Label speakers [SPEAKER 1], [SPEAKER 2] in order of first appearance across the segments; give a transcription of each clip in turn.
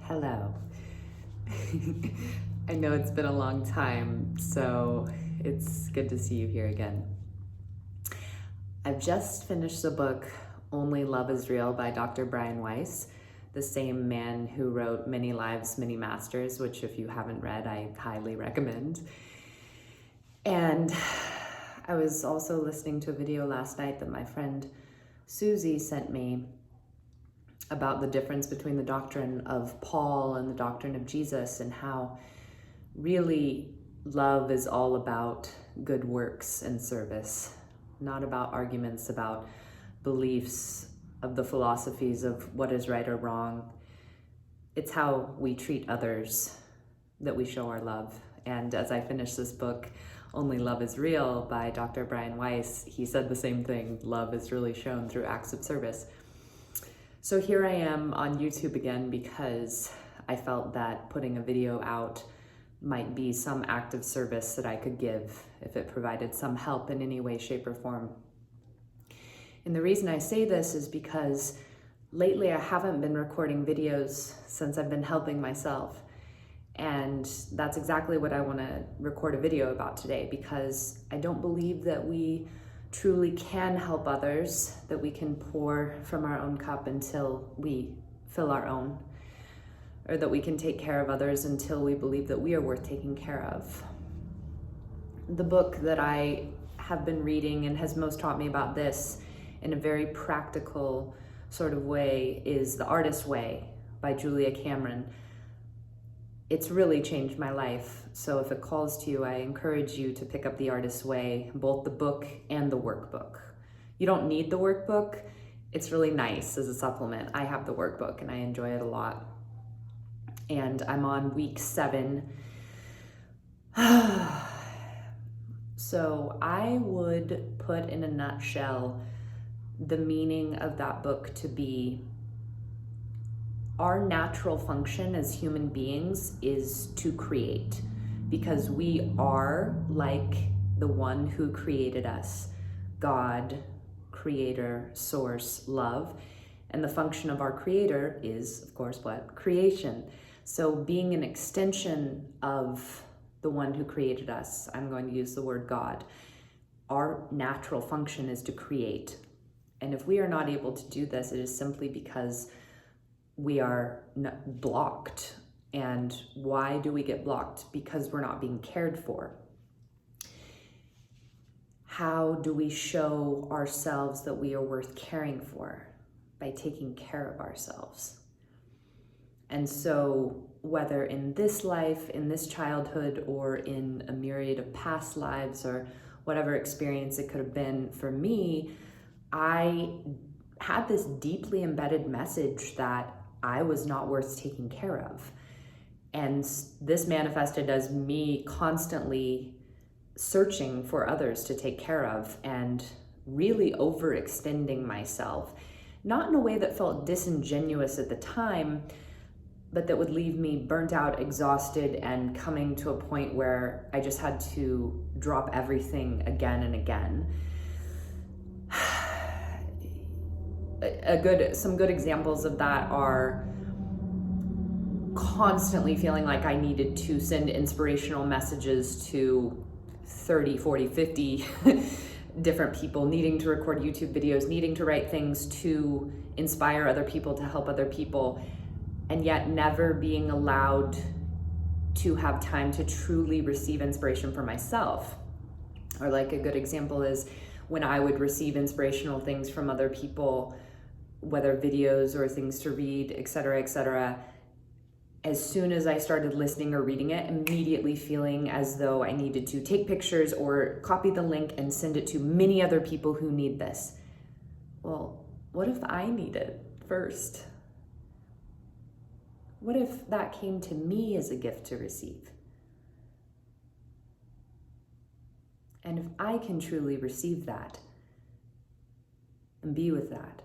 [SPEAKER 1] Hello. I know it's been a long time, so it's good to see you here again. I've just finished the book Only Love is Real by Dr. Brian Weiss, the same man who wrote Many Lives, Many Masters, which if you haven't read, I highly recommend. And I was also listening to a video last night that my friend Susie sent me about the difference between the doctrine of Paul and the doctrine of Jesus, and how really love is all about good works and service, not about arguments about beliefs of the philosophies of what is right or wrong. It's how we treat others that we show our love. And as I finished this book, Only Love is Real by Dr. Brian Weiss, he said the same thing. Love is really shown through acts of service. So here I am on YouTube again because I felt that putting a video out might be some act of service that I could give if it provided some help in any way, shape, or form. And the reason I say this is because lately I haven't been recording videos since I've been helping myself. And that's exactly what I want to record a video about today, because I don't believe that we truly can help others, that we can pour from our own cup until we fill our own, or that we can take care of others until we believe that we are worth taking care of. The book that I have been reading and has most taught me about this in a very practical sort of way is The Artist's Way by Julia Cameron. It's really changed my life. So if it calls to you, I encourage you to pick up The Artist's Way, both the book and the workbook. You don't need the workbook. It's really nice as a supplement. I have the workbook and I enjoy it a lot. And I'm on week 7. So I would put in a nutshell the meaning of that book to be: our natural function as human beings is to create, because we are like the one who created us, God, creator, source, love. And the function of our creator is, of course, what? Creation. So being an extension of the one who created us, I'm going to use the word God, our natural function is to create. And if we are not able to do this, it is simply because we are blocked. And why do we get blocked? Because we're not being cared for. How do we show ourselves that we are worth caring for? By taking care of ourselves. And so whether in this life, in this childhood, or in a myriad of past lives, or whatever experience it could have been for me, I had this deeply embedded message that I was not worth taking care of. And this manifested as me constantly searching for others to take care of and really overextending myself, not in a way that felt disingenuous at the time, but that would leave me burnt out, exhausted, and coming to a point where I just had to drop everything again and again. Some good examples of that are constantly feeling like I needed to send inspirational messages to 30, 40, 50 different people, needing to record YouTube videos, needing to write things to inspire other people, to help other people, and yet never being allowed to have time to truly receive inspiration for myself. Or like a good example is when I would receive inspirational things from other people, whether videos or things to read, etc., as soon as I started listening or reading it, immediately feeling as though I needed to take pictures or copy the link and send it to many other people who need this. Well, what if I need it first? What if that came to me as a gift to receive? And if I can truly receive that and be with that,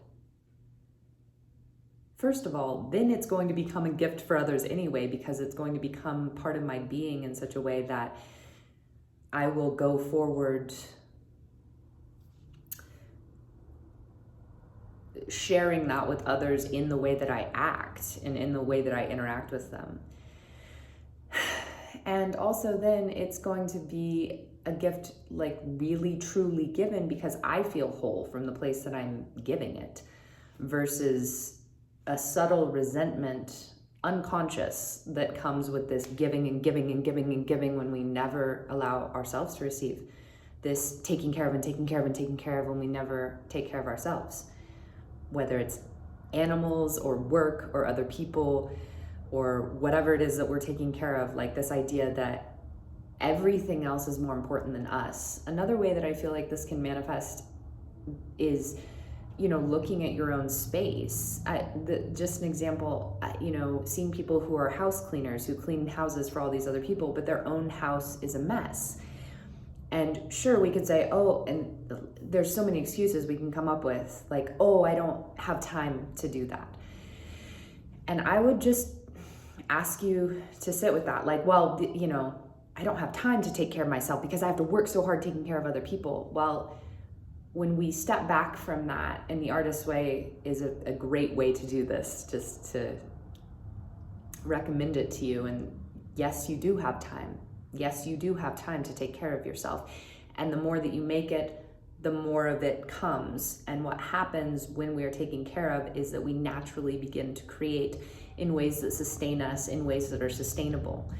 [SPEAKER 1] first of all, then it's going to become a gift for others anyway, because it's going to become part of my being in such a way that I will go forward sharing that with others in the way that I act and in the way that I interact with them. And also then it's going to be a gift like really truly given because I feel whole from the place that I'm giving it, versus a subtle resentment, unconscious, that comes with this giving and giving and giving and giving when we never allow ourselves to receive. This taking care of and taking care of and taking care of when we never take care of ourselves, whether it's animals or work or other people or whatever it is that we're taking care of, like this idea that everything else is more important than us. Another way that I feel like this can manifest is, looking at your own space. Just an example, seeing people who are house cleaners, who clean houses for all these other people, but their own house is a mess. And sure, we could say, oh, and there's so many excuses we can come up with, like, oh, I don't have time to do that. And I would just ask you to sit with that. Like, well, I don't have time to take care of myself because I have to work so hard taking care of other people. Well, when we step back from that, and the Artist's Way is a great way to do this, just to recommend it to you. And yes, you do have time. Yes, you do have time to take care of yourself. And the more that you make it, the more of it comes. And what happens when we are taken care of is that we naturally begin to create in ways that sustain us, in ways that are sustainable.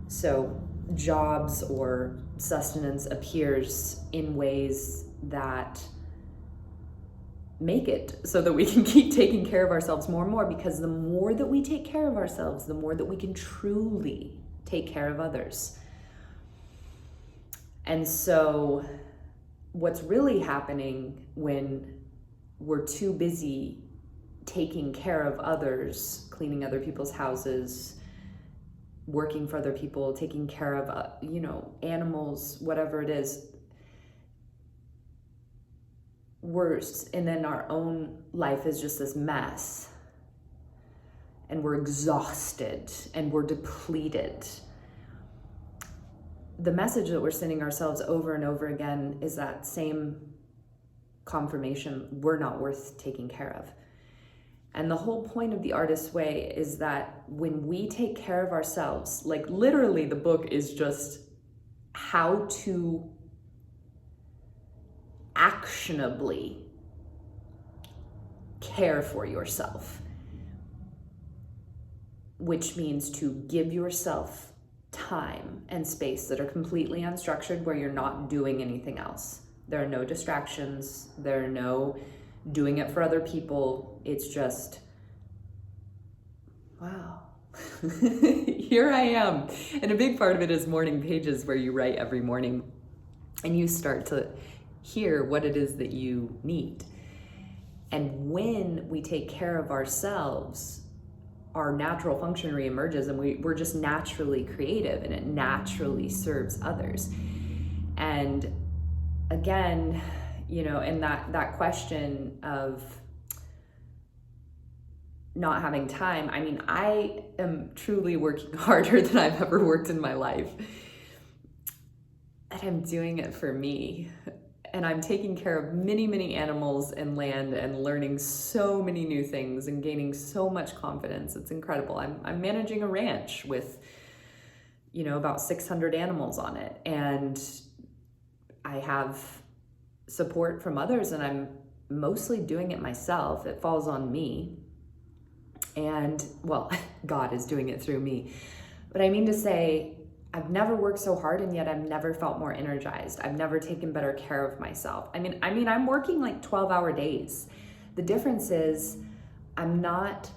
[SPEAKER 1] So jobs or sustenance appears in ways that make it so that we can keep taking care of ourselves more and more, because the more that we take care of ourselves, the more that we can truly take care of others. And so what's really happening when we're too busy taking care of others, cleaning other people's houses, working for other people, taking care of, animals, whatever it is, worse. And then our own life is just this mess. And we're exhausted and we're depleted. The message that we're sending ourselves over and over again is that same confirmation: we're not worth taking care of. And the whole point of the Artist's Way is that when we take care of ourselves, like literally the book is just how to actionably care for yourself, which means to give yourself time and space that are completely unstructured, where you're not doing anything else. There are no distractions. There are no doing it for other people. It's just, wow, here I am. And a big part of it is morning pages, where you write every morning and you start to hear what it is that you need. And when we take care of ourselves, our natural function reemerges, and we're just naturally creative, and it naturally serves others. And again, in that question of not having time, I am truly working harder than I've ever worked in my life. And I'm doing it for me. And I'm taking care of many, many animals and land, and learning so many new things and gaining so much confidence. It's incredible. I'm managing a ranch with, about 600 animals on it. And I have support from others, and I'm mostly doing it myself. It falls on me. And, well, God is doing it through me. But I mean to say, I've never worked so hard, and yet I've never felt more energized. I've never taken better care of myself. I'm working like 12-hour days. The difference is I'm not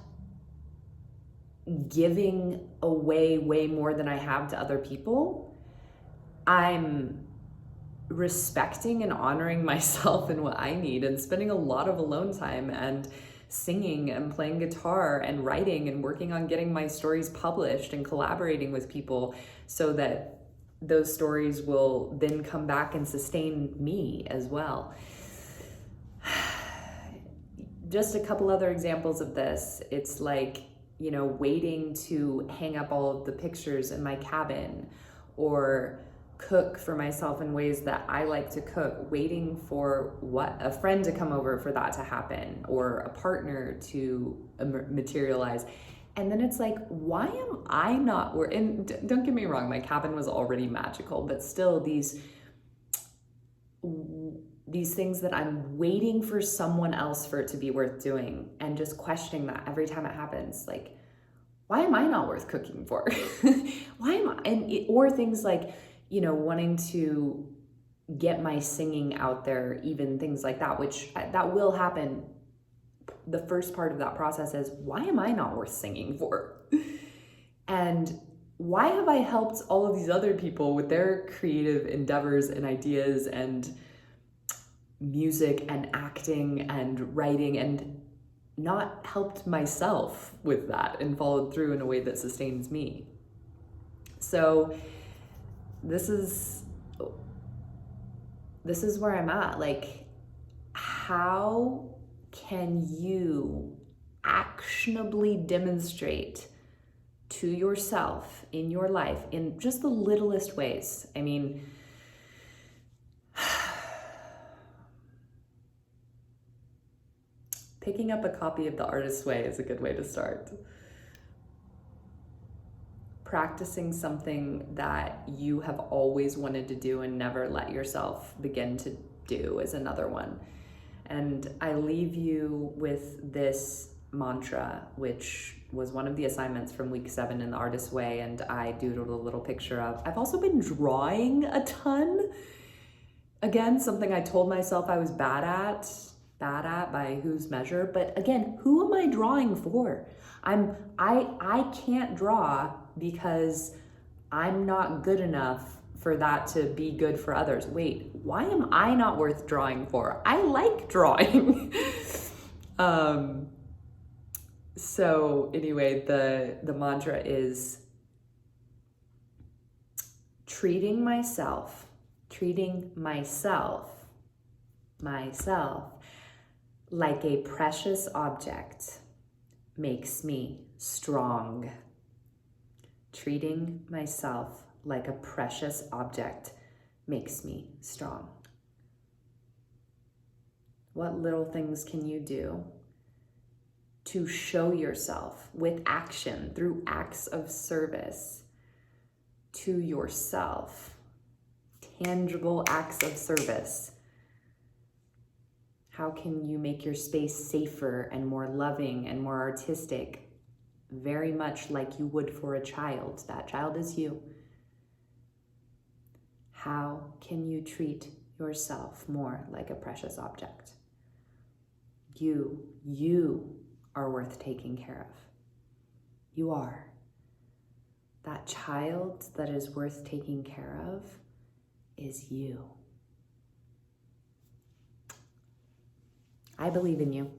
[SPEAKER 1] giving away way more than I have to other people. I'm respecting and honoring myself and what I need, and spending a lot of alone time and singing and playing guitar and writing and working on getting my stories published and collaborating with people, so that those stories will then come back and sustain me as well. Just a couple other examples of this. It's like, waiting to hang up all of the pictures in my cabin, or cook for myself in ways that I like to cook, waiting for a friend to come over for that to happen, or a partner to materialize. And then it's like, why am I not, and don't get me wrong, my cabin was already magical, but still these things that I'm waiting for someone else for it to be worth doing, and just questioning that every time it happens. Like, why am I not worth cooking for? Why am I? Or things like, wanting to get my singing out there, even things like that, which that will happen. The first part of that process is, why am I not worth singing for? And why have I helped all of these other people with their creative endeavors and ideas and music and acting and writing, and not helped myself with that and followed through in a way that sustains me? So this is where I'm at. Like, how can you actionably demonstrate to yourself in your life, in just the littlest ways? I mean, picking up a copy of The Artist's Way is a good way to start. Practicing something that you have always wanted to do and never let yourself begin to do is another one. And I leave you with this mantra, which was one of the assignments from week 7 in The Artist's Way, and I doodled a little picture of. I've also been drawing a ton. Again, something I told myself I was bad at by whose measure, but again, who am I drawing for? I can't draw because I'm not good enough for that to be good for others. Wait, why am I not worth drawing for? I like drawing. So anyway, the mantra is treating myself like a precious object makes me strong. Treating myself like a precious object makes me strong. What little things can you do to show yourself with action, through acts of service to yourself, tangible acts of service? How can you make your space safer and more loving and more artistic, very much like you would for a child? That child is you. How can you treat yourself more like a precious object? You are worth taking care of. You are. That child that is worth taking care of is you. I believe in you.